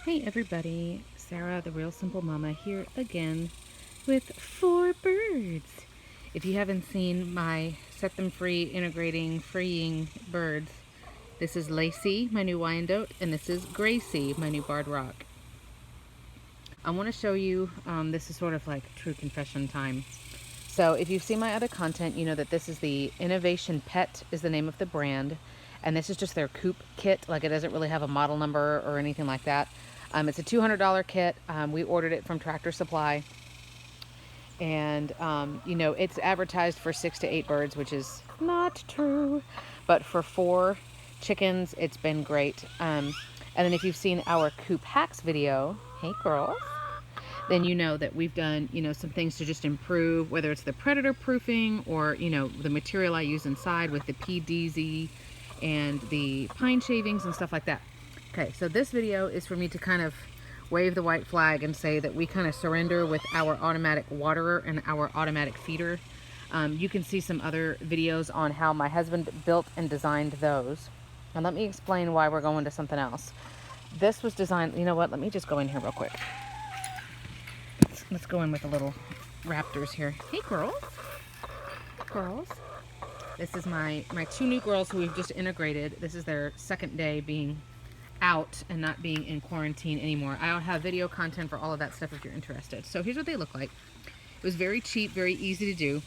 Hey everybody, Sarah the Real Simple Mama here again with 4 birds. If you haven't seen my Set Them Free Integrating Freeing birds, this is Lacey, my new Wyandotte, and this is Gracie, my new Barred Rock. I want to show you, this is sort of like true confession time. So if you've seen my other content, you know that this is the Innovation Pet is the name of the brand. And this is just their coop kit. Like, it doesn't really have a model number or anything like that. It's a $200 kit. We ordered it from Tractor Supply. And, it's advertised for 6 to 8 birds, which is not true. But for 4 chickens, it's been great. And then if you've seen our coop hacks video, hey girls, then you know that we've done, some things to just improve, whether it's the predator proofing or, the material I use inside with the PDZ and the pine shavings and stuff like that. Okay, so this video is for me to kind of wave the white flag and say that we kind of surrender with our automatic waterer and our automatic feeder. You can see some other videos on how my husband built and designed those. And let me explain why we're going to something else. This was designed, you know what, let me just go in here real quick. Let's go in with the little raptors here. Hey girls. Girls. This is my 2 new girls who we've just integrated. This is their second day being out and not being in quarantine anymore. I'll have video content for all of that stuff if you're interested. So here's what they look like. It was very cheap, very easy to do.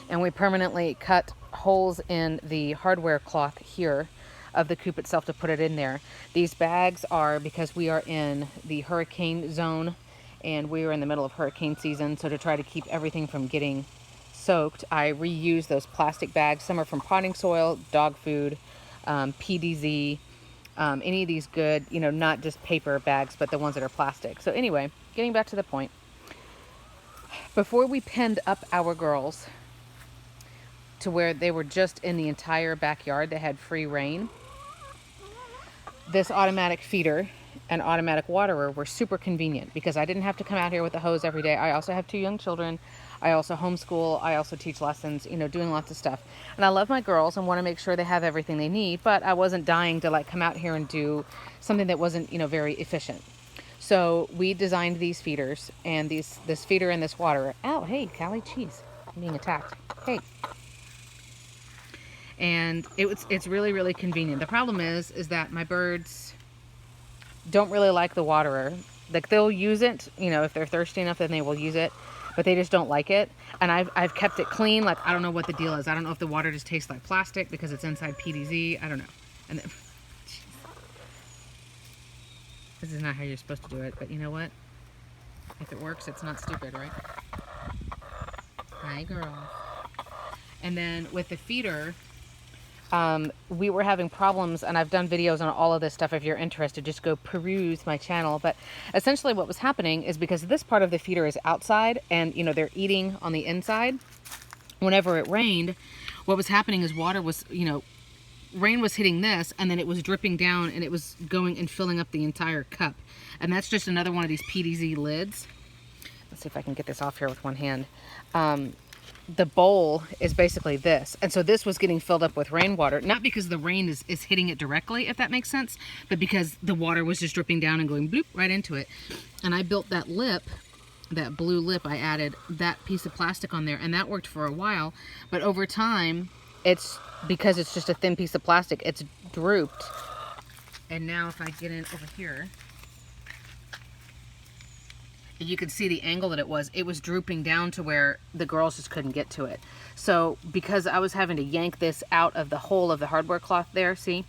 And we permanently cut holes in the hardware cloth here of the coop itself to put it in there. These bags are because we are in the hurricane zone and we are in the middle of hurricane season. So to try to keep everything from getting soaked, I reuse those plastic bags. Some are from potting soil, dog food, PDZ, any of these good, not just paper bags, but the ones that are plastic. So anyway, getting back to the point. Before we penned up our girls to where they were just in the entire backyard, they had free reign, this automatic feeder and automatic waterer were super convenient because I didn't have to come out here with a hose every day. I also have 2 young children. I also homeschool. I also teach lessons, doing lots of stuff. And I love my girls and want to make sure they have everything they need, but I wasn't dying to come out here and do something that wasn't, very efficient. So we designed these feeders and this feeder and this waterer. Ow, hey, Callie, cheese. I'm being attacked. Hey. And it's really, really convenient. The problem is that my birds don't really like the waterer. Like, they'll use it, if they're thirsty enough, then they will use it, but they just don't like it. And I've kept it clean. Like, I don't know what the deal is. I don't know if the water just tastes like plastic because it's inside PDZ. I don't know. And then, this is not how you're supposed to do it, but you know what? If it works, it's not stupid, right? Hi, girl. And then with the feeder, we were having problems, and I've done videos on all of this stuff. If you're interested, just go peruse my channel. But essentially what was happening is because this part of the feeder is outside and, they're eating on the inside. Whenever it rained, what was happening is water was, rain was hitting this, and then it was dripping down, and it was going and filling up the entire cup. And that's just another one of these PDZ lids. Let's see if I can get this off here with one hand. The bowl is basically this. And so this was getting filled up with rainwater, not because the rain is hitting it directly, if that makes sense, but because the water was just dripping down and going bloop right into it. And I built that lip, that blue lip. I added that piece of plastic on there, and that worked for a while. But over time, because it's just a thin piece of plastic, it's drooped. And now if I get in over here, you could see the angle that it was drooping down to where the girls just couldn't get to it. So because I was having to yank this out of the hole of the hardware cloth there, see,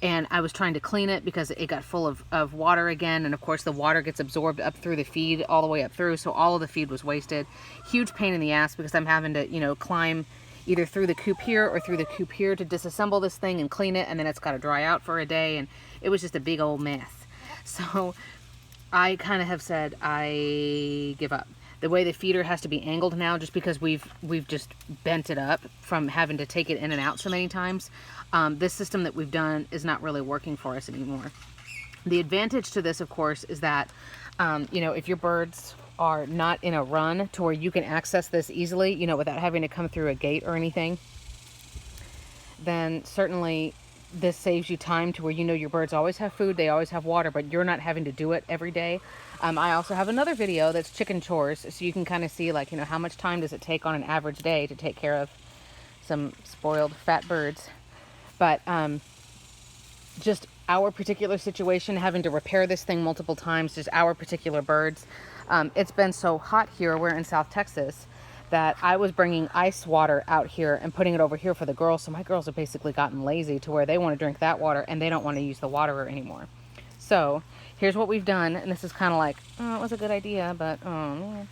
and I was trying to clean it because it got full of water again, and of course the water gets absorbed up through the feed all the way up through, so all of the feed was wasted. Huge pain in the ass because I'm having to climb either through the coop here or through the coop here to disassemble this thing and clean it, and then it's got to dry out for a day, and it was just a big old mess. So I kind of have said I give up. The way the feeder has to be angled now, just because we've just bent it up from having to take it in and out so many times, this system that we've done is not really working for us anymore. The advantage to this, of course, is that, if your birds are not in a run to where you can access this easily, without having to come through a gate or anything, then certainly this saves you time to where you know your birds always have food, they always have water, but you're not having to do it every day. I also have another video that's chicken chores, so you can kind of see, like, you know, how much time does it take on an average day to take care of some spoiled fat birds. But just our particular situation, having to repair this thing multiple times, just our particular birds. It's been so hot here, we're in South Texas, that I was bringing ice water out here and putting it over here for the girls. So my girls have basically gotten lazy to where they want to drink that water and they don't want to use the waterer anymore. So here's what we've done. And this is kind of like, oh, it was a good idea, but oh man.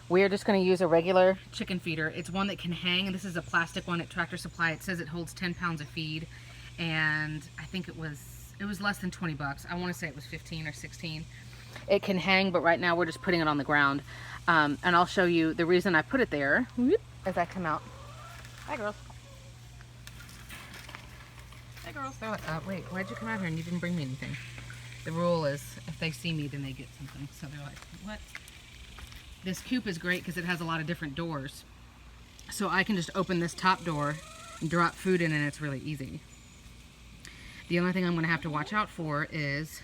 We're just going to use a regular chicken feeder. It's one that can hang. This is a plastic one at Tractor Supply. It says it holds 10 pounds of feed. And I think it was less than 20 bucks. I want to say it was 15 or 16. It can hang, but right now we're just putting it on the ground. And I'll show you the reason I put it there as I come out. Hi, girls. Hi, girls. They're like, wait, why'd you come out here and you didn't bring me anything? The rule is if they see me, then they get something. So they're like, what? This coop is great because it has a lot of different doors. So I can just open this top door and drop food in, and it's really easy. The only thing I'm going to have to watch out for is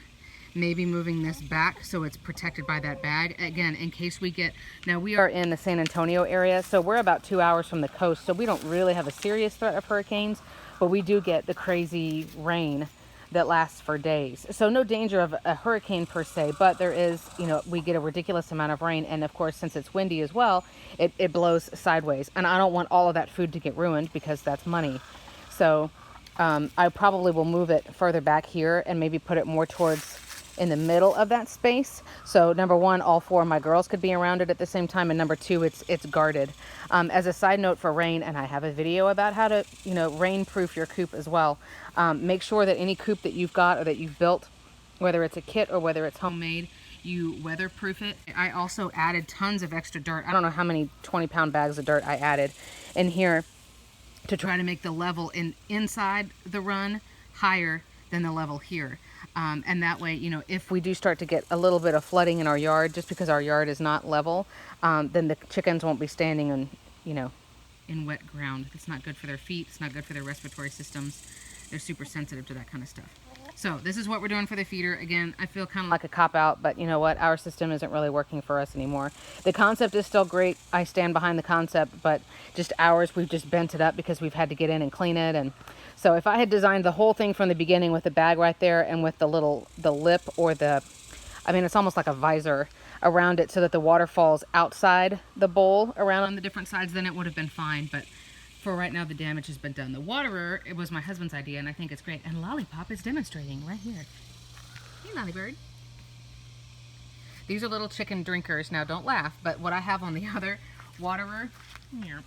maybe moving this back so it's protected by that bag. Again, in case we get... Now, we are in the San Antonio area, so we're about 2 hours from the coast, so we don't really have a serious threat of hurricanes, but we do get the crazy rain that lasts for days. So no danger of a hurricane per se, but there is, you know, we get a ridiculous amount of rain, and of course, since it's windy as well, it blows sideways. And I don't want all of that food to get ruined because that's money. So I probably will move it further back here and maybe put it more towards in the middle of that space. So number one, all four of my girls could be around it at the same time, and number two, it's guarded. As a side note for rain, and I have a video about how to, you know, rain-proof your coop as well. Make sure that any coop that you've got or that you've built, whether it's a kit or whether it's homemade, you weatherproof it. I also added tons of extra dirt. I don't know how many 20-pound bags of dirt I added in here to try to make the level inside the run higher than the level here. And that way, you know, if we do start to get a little bit of flooding in our yard, just because our yard is not level, then the chickens won't be standing in, you know, in wet ground. It's not good for their feet. It's not good for their respiratory systems. They're super sensitive to that kind of stuff. So this is what we're doing for the feeder. Again, I feel kind of like a cop-out, but you know what? Our system isn't really working for us anymore. The concept is still great. I stand behind the concept, but just ours, we've just bent it up because we've had to get in and clean it. And so if I had designed the whole thing from the beginning with the bag right there and with the lip or I mean, it's almost like a visor around it so that the water falls outside the bowl around on the different sides, then it would have been fine. But for right now, the damage has been done. The waterer, it was my husband's idea, and I think it's great. And Lollipop is demonstrating right here. Hey, Lollybird. These are little chicken drinkers. Now, don't laugh, but what I have on the other waterer, here,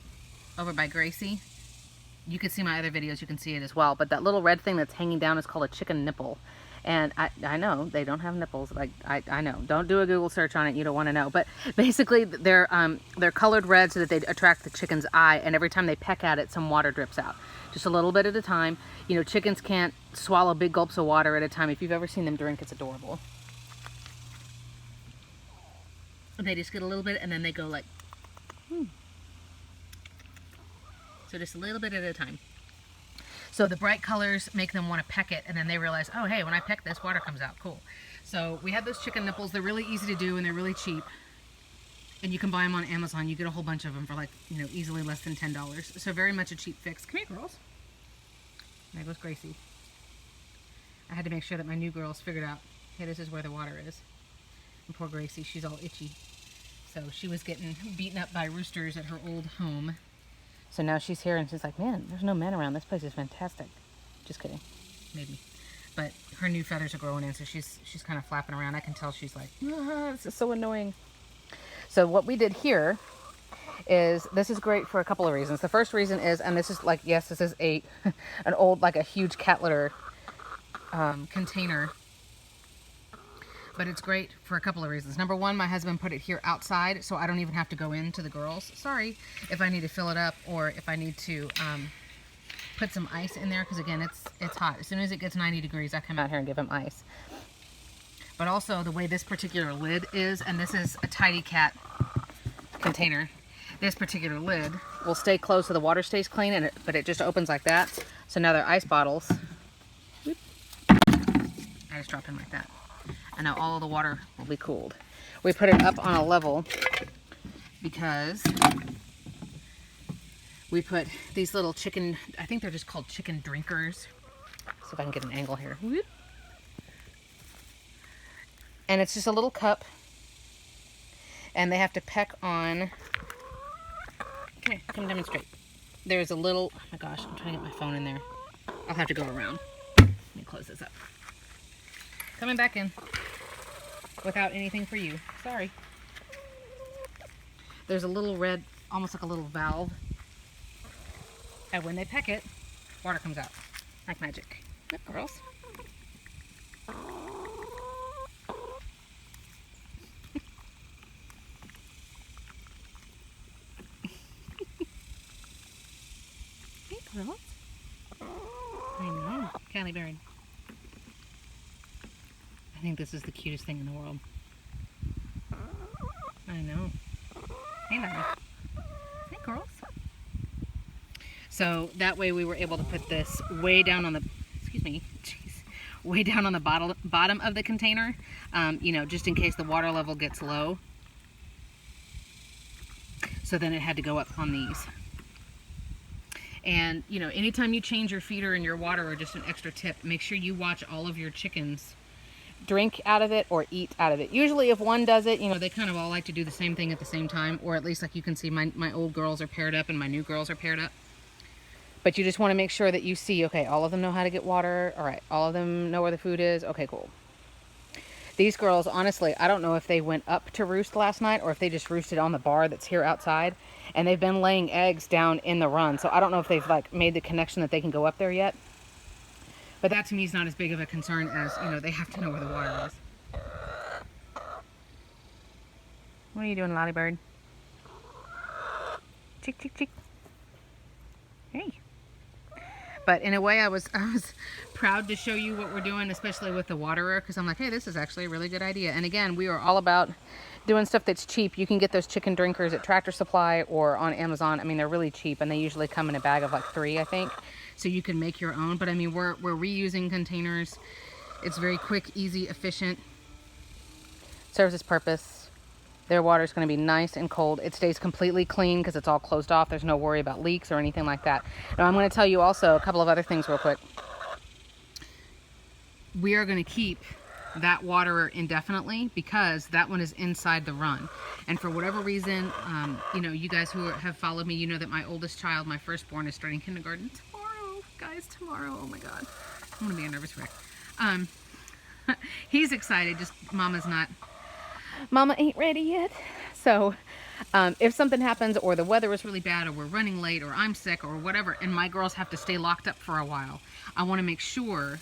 over by Gracie, you can see my other videos, you can see it as well. But that little red thing that's hanging down is called a chicken nipple. And I know they don't have nipples. Like I know. Don't do a Google search on it. You don't want to know. But basically, they're colored red so that they attract the chicken's eye. And every time they peck at it, some water drips out, just a little bit at a time. You know, chickens can't swallow big gulps of water at a time. If you've ever seen them drink, it's adorable. And they just get a little bit, and then they go like, So just a little bit at a time. So the bright colors make them want to peck it, and then they realize, oh, hey, when I peck this, water comes out. Cool. So we have those chicken nipples. They're really easy to do, and they're really cheap. And you can buy them on Amazon. You get a whole bunch of them for, like, you know, easily less than $10. So very much a cheap fix. Come here, girls. There goes Gracie. I had to make sure that my new girls figured out, hey, this is where the water is. And poor Gracie, she's all itchy. So she was getting beaten up by roosters at her old home. So now she's here and she's like, man, there's no men around. This place is fantastic. Just kidding. Maybe. But her new feathers are growing in, so she's kind of flapping around. I can tell she's like, this is so annoying. So what we did here is, this is great for a couple of reasons. The first reason is, and this is like, yes, this is an old, like a huge cat litter container. But it's great for a couple of reasons. Number one, my husband put it here outside, so I don't even have to go into the girls. Sorry, if I need to fill it up or if I need to put some ice in there, because again, it's hot. As soon as it gets 90 degrees, I come out here and give him ice. But also the way this particular lid is, and this is a Tidy Cat container. This particular lid will stay closed so the water stays clean, but it just opens like that. So now they're ice bottles. I just drop in like that. And now all of the water will be cooled. We put it up on a level because we put these little chicken, I think they're just called chicken drinkers. See if I can get an angle here. Whoop. And it's just a little cup. And they have to peck on. Come demonstrate. There's a little, oh my gosh, I'm trying to get my phone in there. I'll have to go around. Let me close this up. Coming back in without anything for you. Sorry. There's a little red, almost like a little valve. And when they peck it, water comes out. Like magic. Look, girls. Hey, girls. I know. Callie Berry. I think this is the cutest thing in the world. I know. Hey, Nana. Hey, girls. So that way we were able to put this way down on the, excuse me, jeez, way down on the bottom of the container, you know, just in case the water level gets low. So then it had to go up on these. And, you know, anytime you change your feeder and your water, or just an extra tip, make sure you watch all of your chickens drink out of it or eat out of it. Usually if one does it, you know, they kind of all like to do the same thing at the same time, or at least like you can see my old girls are paired up and my new girls are paired up. But you just want to make sure that you see, okay, all of them know how to get water. All right, all of them know where the food is. Okay, cool. These girls, honestly, I don't know if they went up to roost last night or if they just roosted on the bar that's here outside. And they've been laying eggs down in the run. So I don't know if they've like made the connection that they can go up there yet. But that to me is not as big of a concern as, you know, they have to know where the water is. What are you doing, Lottie Bird? Chick, chick, chick. Hey. But in a way, I was proud to show you what we're doing, especially with the waterer, because I'm like, hey, this is actually a really good idea. And again, we are all about doing stuff that's cheap. You can get those chicken drinkers at Tractor Supply or on Amazon. I mean, they're really cheap, and they usually come in a bag of like 3, I think. So you can make your own. But I mean, we're reusing containers. It's very quick, easy, efficient. Serves its purpose. Their water is going to be nice and cold. It stays completely clean because it's all closed off. There's no worry about leaks or anything like that. Now I'm going to tell you also a couple of other things real quick. We are going to keep that waterer indefinitely because that one is inside the run. And for whatever reason, you know, you guys who have followed me, you know that my oldest child, my firstborn, is starting kindergarten tomorrow. Guys, tomorrow. Oh my God. I'm going to be a nervous wreck. He's excited. Just Mama ain't ready yet. So if something happens or the weather is really bad or we're running late or I'm sick or whatever and my girls have to stay locked up for a while, I want to make sure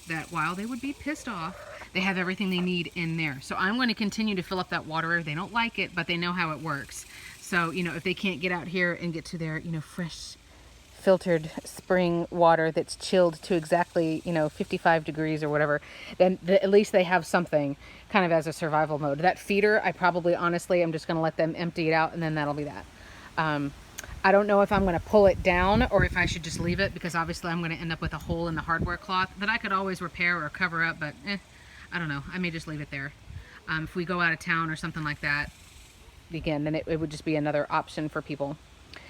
that while they would be pissed off, they have everything they need in there. So I'm going to continue to fill up that water. They don't like it, but they know how it works. So, you know, if they can't get out here and get to their, you know, fresh filtered spring water that's chilled to exactly, you know, 55 degrees or whatever, then at least they have something kind of as a survival mode. That feeder, I probably, honestly, I'm just going to let them empty it out and then that'll be that. I don't know if I'm going to pull it down or if I should just leave it because obviously I'm going to end up with a hole in the hardware cloth that I could always repair or cover up, but I don't know. I may just leave it there. If we go out of town or something like that, again, then it would just be another option for people.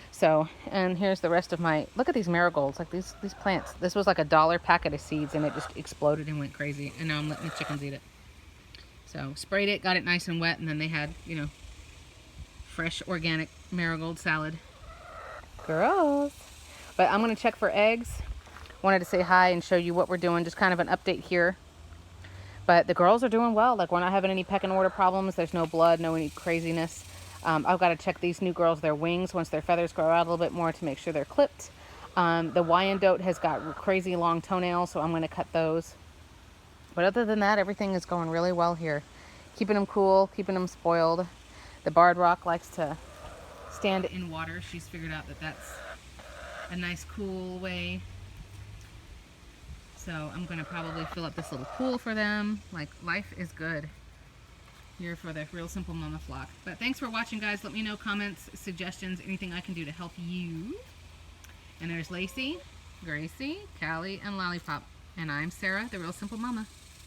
So, and here's the rest of my, look at these marigolds, like these plants. This was like $1 packet of seeds and it just exploded and went crazy. And now I'm letting the chickens eat it. So sprayed it, got it nice and wet, and then they had, you know, fresh organic marigold salad. Girls. But I'm going to check for eggs. Wanted to say hi and show you what we're doing, just kind of an update here. But the girls are doing well. Like we're not having any pecking order problems. There's no blood, no any craziness. I've got to check these new girls, their wings, once their feathers grow out a little bit more to make sure they're clipped. The Wyandotte has got crazy long toenails, so I'm going to cut those. But other than that, everything is going really well here. Keeping them cool, keeping them spoiled. The Barred Rock likes to stand in water. She's figured out that that's a nice, cool way. So I'm going to probably fill up this little pool for them. Like, life is good here for the Real Simple Mama flock. But thanks for watching, guys. Let me know comments, suggestions, anything I can do to help you. And there's Lacey, Gracie, Callie, and Lollipop. And I'm Sarah, the Real Simple Mama.